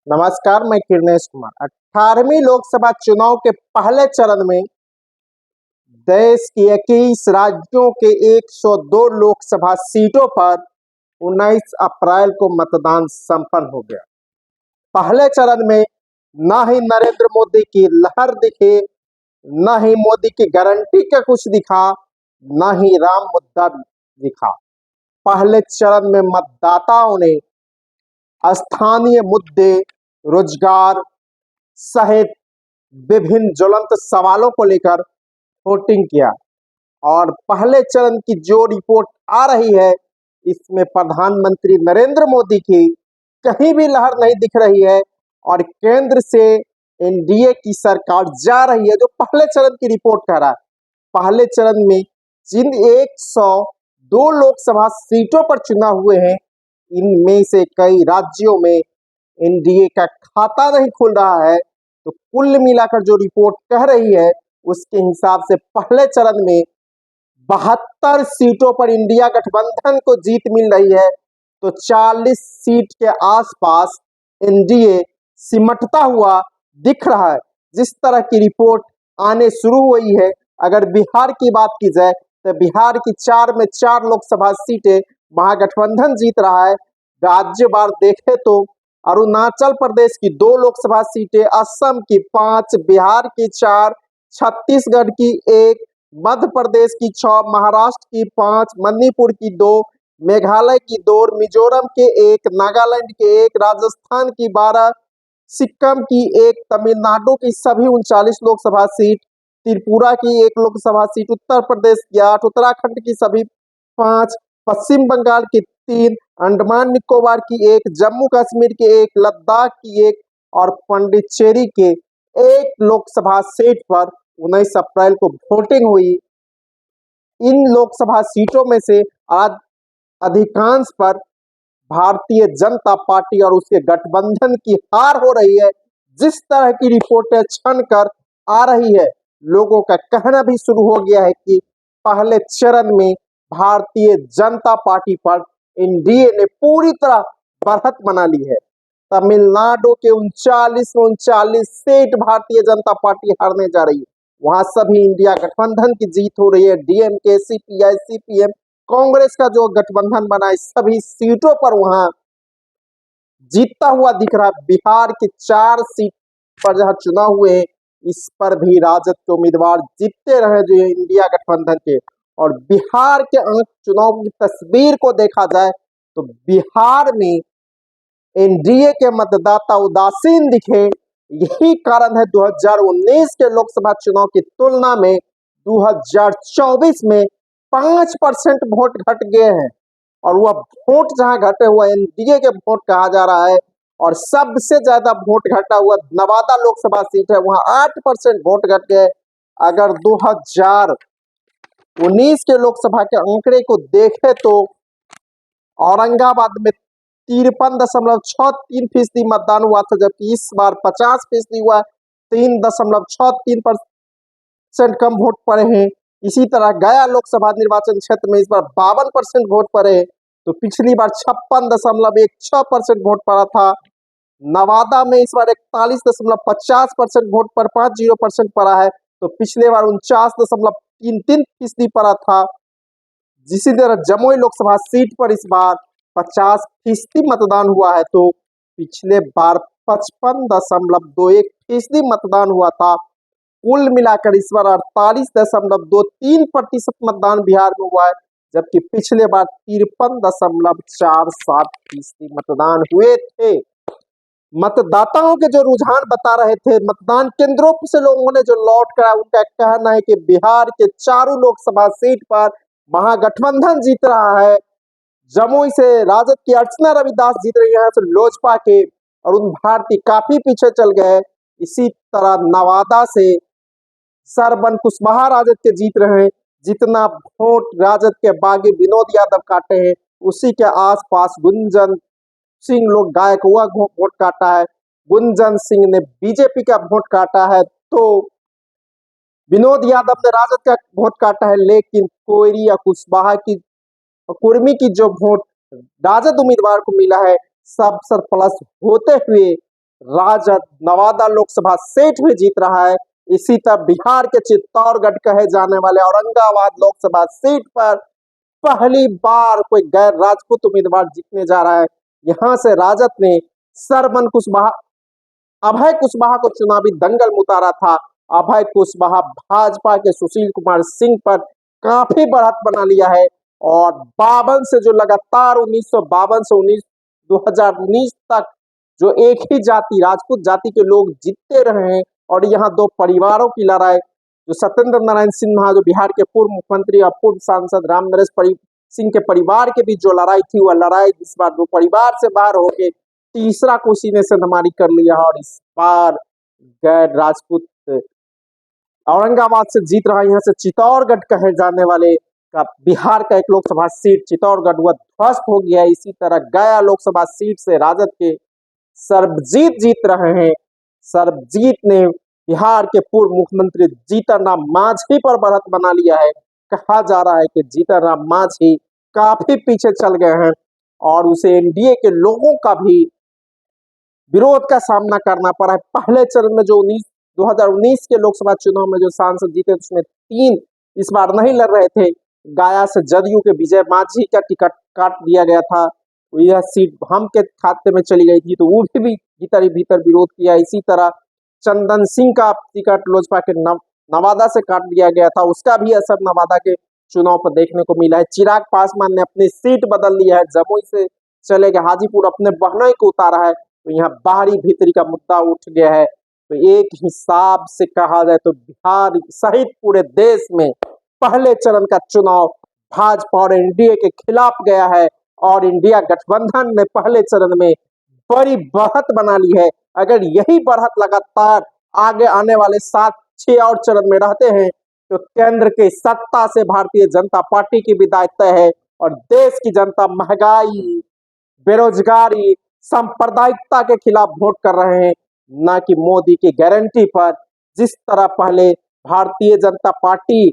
नमस्कार, मैं किरनेश कुमार। 18वीं लोकसभा चुनाव के पहले चरण में देश के 21 राज्यों के 102 लोकसभा सीटों पर 19 अप्रैल को मतदान संपन्न हो गया। पहले चरण में न ही नरेंद्र मोदी की लहर दिखी, न ही मोदी की गारंटी का कुछ दिखा, न ही राम मुद्दा दिखा। पहले चरण में मतदाताओं ने स्थानीय मुद्दे, रोजगार सहित विभिन्न ज्वलंत सवालों को लेकर वोटिंग किया और पहले चरण की जो रिपोर्ट आ रही है, इसमें प्रधानमंत्री नरेंद्र मोदी की कहीं भी लहर नहीं दिख रही है और केंद्र से एनडीए की सरकार जा रही है, जो पहले चरण की रिपोर्ट कह रहा है। पहले चरण में जिन 102 लोकसभा सीटों पर चुनाव हुए हैं, इनमें से कई राज्यों में एनडीए का खाता नहीं खुल रहा है। तो कुल मिलाकर जो रिपोर्ट कह रही है, उसके हिसाब से पहले चरण में 72 सीटों पर इंडिया गठबंधन को जीत मिल रही है, तो 40 सीट के आसपास एनडीए सिमटता हुआ दिख रहा है। जिस तरह की रिपोर्ट आने शुरू हुई है, अगर बिहार की बात की जाए तो बिहार की 4 में 4 लोकसभा सीटें महागठबंधन जीत रहा है। राज्यवार देखें तो अरुणाचल प्रदेश की 2 लोकसभा सीटें, असम की 5, बिहार की 4, छत्तीसगढ़ की 1, मध्य प्रदेश की 6, महाराष्ट्र की 5, मणिपुर की 2, मेघालय की 2, मिजोरम के 1, नागालैंड के 1, राजस्थान की 12, सिक्किम की 1, तमिलनाडु की सभी 39 लोकसभा सीट, त्रिपुरा की 1 लोकसभा सीट, उत्तर प्रदेश की 8, उत्तराखंड की सभी 5, पश्चिम बंगाल की 3, अंडमान निकोबार की 1, जम्मू कश्मीर की 1, लद्दाख की 1 और पुडुचेरी के 1 लोकसभा सीट पर 19 अप्रैल को वोटिंग हुई। इन लोकसभा सीटों में से आज अधिकांश पर भारतीय जनता पार्टी और उसके गठबंधन की हार हो रही है। जिस तरह की रिपोर्टें छन कर आ रही है, लोगों का कहना भी शुरू हो गया है कि पहले चरण में भारतीय जनता पार्टी पर एनडीए ने पूरी तरह बढ़त बना ली है। तमिलनाडु के 39 सीट भारतीय जनता पार्टी हारने जा रही है। वहां सभी इंडिया गठबंधन की जीत हो रही है। डीएमके, सीपीआई, सीपीएम, कांग्रेस का जो गठबंधन बना है, सभी सीटों पर वहां जीतता हुआ दिख रहा है। बिहार की 4 सीट पर जहां चुनाव हुए, इस पर भी राजद के उम्मीदवार जीतते रहे, जो इंडिया गठबंधन के। और बिहार के चुनाव की तस्वीर को देखा जाए तो बिहार में एनडीए के मतदाता उदासीन दिखे। यही कारण है 2019 के लोकसभा चुनाव की तुलना में 2024 में 5% वोट घट गए हैं और वह वोट जहां घटे हुआ एनडीए के वोट कहा जा रहा है। और सबसे ज्यादा वोट घटा हुआ नवादा लोकसभा सीट है, वहां 8% वोट घट गए। अगर 2019 के लोकसभा के आंकड़े को देखें तो औरंगाबाद में 53.63% मतदान हुआ था, जबकि इस बार 50% हुआ, 3.63% कम वोट पड़े हैं। इसी तरह गया लोकसभा निर्वाचन क्षेत्र में इस बार 52% वोट पड़े, तो पिछली बार 56.16% वोट पड़ा था। नवादा में इस बार 41.50% वोट पर 50% पड़ा है, तो पिछले बार 49.33% पड़ा था। जिसी तरह जमुई लोकसभा सीट पर इस बार 50% मतदान हुआ है, तो पिछले बार 55.21% मतदान हुआ था। कुल मिलाकर इस बार 48.23% मतदान बिहार में हुआ है, जबकि पिछले बार 53.47% मतदान हुए थे। मतदाताओं के जो रुझान बता रहे थे, मतदान केंद्रों से लोगों ने जो लौट कर, उनका कहना है कि बिहार के चारों लोकसभा सीट पर महागठबंधन जीत रहा है। जमुई से राजद की अर्चना रविदास जीत रही है, फिर लोजपा के अरुण भारती काफी पीछे चल गए। इसी तरह नवादा से सरबन कुशवाहा राजद के जीत रहे हैं। जितना वोट राजद के बागी विनोद यादव काटे हैं, उसी के आसपास गुंजन सिंह लोग गायकवाड़ वोट काटा है। गुंजन सिंह ने बीजेपी का वोट काटा है, तो विनोद यादव ने राजद का वोट काटा है। लेकिन कोयरी या कुशवाहा की, कुर्मी की जो वोट राजद उम्मीदवार को मिला है, सब सरप्लस होते हुए राजद नवादा लोकसभा सीट भी जीत रहा है। इसी तरह बिहार के चित्तौड़गढ़ कहे जाने वाले औरंगाबाद लोकसभा सीट पर पहली बार कोई गैर राजपूत उम्मीदवार जीतने जा रहा है। यहां से राजद ने सरमन कुशवाहा, अभय कुशवाहा को चुनावी दंगल में उतारा था। अभय कुशवाहा भाजपा के सुशील कुमार सिंह पर काफी बढ़त बना लिया है और 52 से जो लगातार 1952 से 2019 तक जो एक ही जाति राजपूत जाति के लोग जीतते रहे हैं। और यहाँ दो परिवारों की लड़ाई, जो सत्येंद्र नारायण सिन्हा जो बिहार के पूर्व मुख्यमंत्री और पूर्व सांसद राम नरेश सिंह के परिवार के बीच जो लड़ाई थी, वह लड़ाई इस बार दो परिवार से बाहर होके तीसरा कुर्सी ने सिंधमारी कर लिया और इस बार गैर राजपूत औरंगाबाद से जीत रहा है। यहाँ से चित्तौड़गढ़ कहे जाने वाले का बिहार का एक लोकसभा सीट चित्तौड़गढ़ वह ध्वस्त हो गया है। इसी तरह गया लोकसभा सीट से राजद के सर्वजीत जीत रहे हैं। सर्वजीत ने बिहार के पूर्व मुख्यमंत्री जीतन राम मांझी पर बढ़त बना लिया है। कहा जा रहा है कि जीतन राम मांझी काफी पीछे चल गए हैं और उसे एनडीए के लोगों का भी विरोध का सामना करना पड़ा है। पहले चरण में जो 2019 के लोकसभा चुनाव में जो सांसद जीते उसमें 3 इस बार नहीं लड़ रहे थे। गया से जदयू के विजय मांझी का टिकट काट दिया गया था, तो यह सीट हम के खाते में चली गई थी, तो वो भी भीतर विरोध किया। इसी तरह चंदन सिंह का टिकट लोजपा के नवादा से काट दिया गया था, उसका भी असर नवादा के चुनाव पर देखने को मिला है। चिराग पासवान ने अपनी सीट बदल लिया है, जमुई से चले गए हाजीपुर, अपने बहनोई को उतारा है, तो यहाँ बाहरी भीतरी का मुद्दा उठ गया है। तो एक हिसाब से कहा जाए तो बिहार सहित पूरे देश में पहले चरण का चुनाव भाजपा और एनडीए के खिलाफ गया है और इंडिया गठबंधन ने पहले चरण में बड़ी बढ़त बना ली है। अगर यही बढ़त लगातार आगे आने वाले 7-6 और चरण में रहते हैं तो केंद्र के सत्ता से भारतीय जनता पार्टी की विदाई तय है और देश की जनता महंगाई, बेरोजगारी, सांप्रदायिकता के खिलाफ वोट कर रहे हैं, न कि मोदी की गारंटी पर। जिस तरह पहले भारतीय जनता पार्टी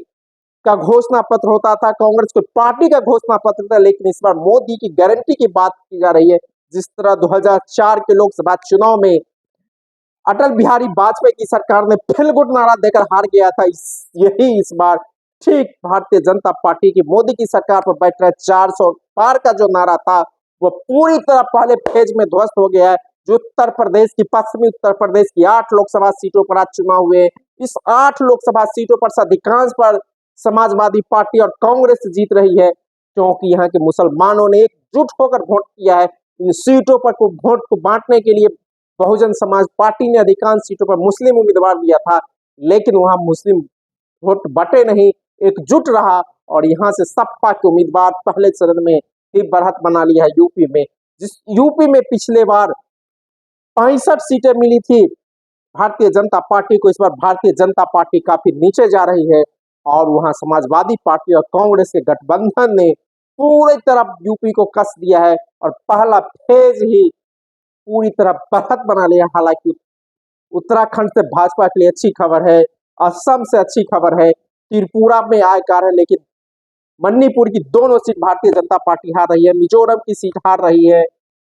का घोषणा पत्र होता था, कांग्रेस को पार्टी का घोषणा पत्र था, लेकिन इस बार मोदी की गारंटी की बात की जा रही है। जिस तरह 2004 के लोकसभा चुनाव में अटल बिहारी वाजपेयी की सरकार ने फील गुड नारा देकर हार गया था, यही इस बार ठीक भारतीय जनता पार्टी की मोदी की सरकार पर बैठ रहे 400 पार का जो नारा था वो पूरी तरह पहले फेज में ध्वस्त हो गया है। जो उत्तर प्रदेश की पश्चिमी उत्तर प्रदेश की 8 लोकसभा सीटों पर आज चुनाव हुए, इस 8 लोकसभा सीटों पर से अधिकांश पर समाजवादी पार्टी और कांग्रेस जीत रही है, क्योंकि यहाँ के मुसलमानों ने एकजुट होकर वोट किया है। इन सीटों पर वोट को बांटने के लिए बहुजन समाज पार्टी ने अधिकांश सीटों पर मुस्लिम उम्मीदवार दिया था, लेकिन वहां मुस्लिम वोट बटे नहीं, एकजुट रहा और यहाँ से सपा के उम्मीदवार पहले चरण में ही बढ़त बना लिया है। यूपी में, जिस यूपी में पिछले बार 65 सीटें मिली थी भारतीय जनता पार्टी को, इस बार भारतीय जनता पार्टी काफी नीचे जा रही है और वहां समाजवादी पार्टी और कांग्रेस के गठबंधन ने पूरी तरह यूपी को कस दिया है और पहला फेज ही पूरी तरह बढ़त बना लिया। हालांकि उत्तराखंड से भाजपा के लिए अच्छी खबर है, असम से अच्छी खबर है, त्रिपुरा में आयकार है, लेकिन मणिपुर की दोनों सीट भारतीय जनता पार्टी हार रही है, मिजोरम की सीट हार रही है,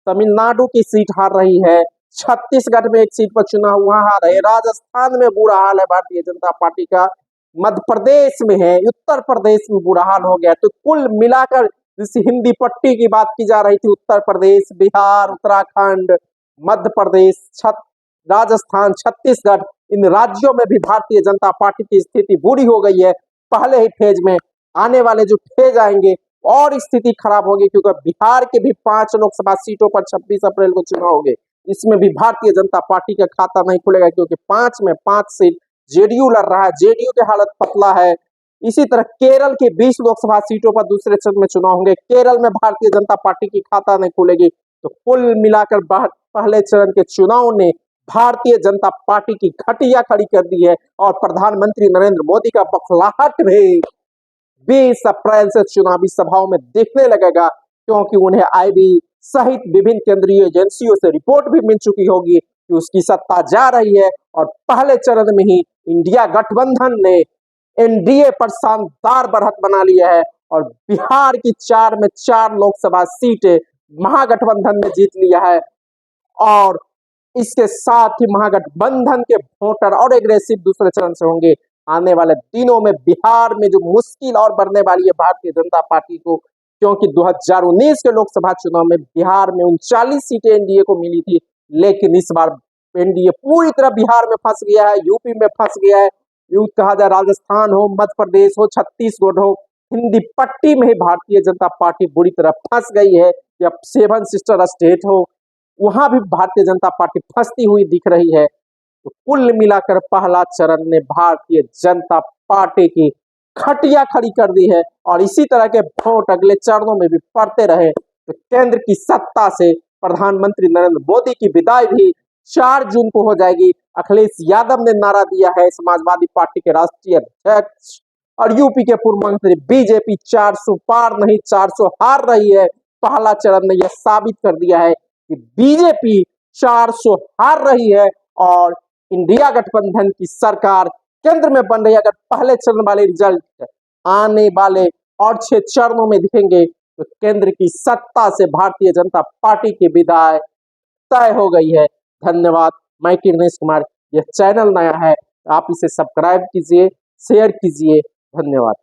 तमिलनाडु की सीट हार रही है, छत्तीसगढ़ में एक सीट पर चुनाव वहां हार रहे, राजस्थान में बुरा हाल है भारतीय जनता पार्टी का, मध्य प्रदेश में है, उत्तर प्रदेश में बुरा हाल हो गया। तो कुल मिलाकर जिस हिंदी पट्टी की बात की जा रही थी, उत्तर प्रदेश, बिहार, उत्तराखंड, मध्य प्रदेश, राजस्थान, छत्तीसगढ़, इन राज्यों में भी भारतीय जनता पार्टी की स्थिति बुरी हो गई है। पहले ही फेज में, आने वाले जो फेज आएंगे और स्थिति खराब होगी, क्योंकि बिहार के भी 5 लोकसभा सीटों पर 26 अप्रैल को चुनाव होंगे। इसमें भी भारतीय जनता पार्टी का खाता नहीं खुलेगा, क्योंकि 5 में 5 सीट जेडीयू लड़ रहा है, जेडीयू की हालत पतला है। इसी तरह केरल के 20 लोकसभा सीटों पर दूसरे चरण में चुनाव होंगे, केरल में भारतीय जनता पार्टी की खाता नहीं खुलेगी। तो कुल मिलाकर पहले चरण के चुनाव ने भारतीय जनता पार्टी की घटिया खड़ी कर दी है और प्रधानमंत्री नरेंद्र मोदी का बौखलाहट भी 20 अप्रैल से चुनावी सभाओं में देखने लगेगा, क्योंकि उन्हें आईबी सहित विभिन्न केंद्रीय एजेंसियों से रिपोर्ट भी मिल चुकी होगी कि उसकी सत्ता जा रही है और पहले चरण में ही इंडिया गठबंधन ने एनडीए पर शानदार बढ़त बना लिया है और बिहार की 4 में 4 लोकसभा सीटें महागठबंधन ने जीत लिया है और इसके साथ ही महागठबंधन के वोटर और एग्रेसिव दूसरे चरण से होंगे। आने वाले दिनों में बिहार में जो मुश्किल और बढ़ने वाली है भारतीय जनता पार्टी को, क्योंकि 2019 के लोकसभा चुनाव में बिहार में 39 सीटें एनडीए को मिली थी, लेकिन इस बार एनडीए पूरी तरह बिहार में फंस गया है, यूपी में फंस गया है, यूं कहा जाए राजस्थान हो, मध्य प्रदेश हो, छत्तीसगढ़ हो, हिंदी पट्टी में ही भारतीय जनता पार्टी बुरी तरह फंस गई है, या सेवन सिस्टर स्टेट हो, वहां भी भारतीय जनता पार्टी फंसती हुई दिख रही है। तो कुल मिलाकर पहला चरण ने भारतीय जनता पार्टी की खटिया खड़ी कर दी है, और इसी तरह के वोट अगले चरणों में भी पड़ते रहे तो केंद्र की सत्ता से प्रधानमंत्री नरेंद्र मोदी की विदाई भी 4 जून को हो जाएगी। अखिलेश यादव ने नारा दिया है, समाजवादी पार्टी के राष्ट्रीय अध्यक्ष और यूपी के पूर्व मंत्री, बीजेपी 400 पार नहीं 400 हार रही है। पहला चरण ने यह साबित कर दिया है कि बीजेपी 400 हार रही है और इंडिया गठबंधन की सरकार केंद्र में बन रही है। अगर पहले चरण वाले रिजल्ट आने वाले और 6 चरणों में दिखेंगे तो केंद्र की सत्ता से भारतीय जनता पार्टी की विदाई तय हो गई है। धन्यवाद। मैं किरणेश कुमार, यह चैनल नया है, आप इसे सब्सक्राइब कीजिए, शेयर कीजिए। धन्यवाद।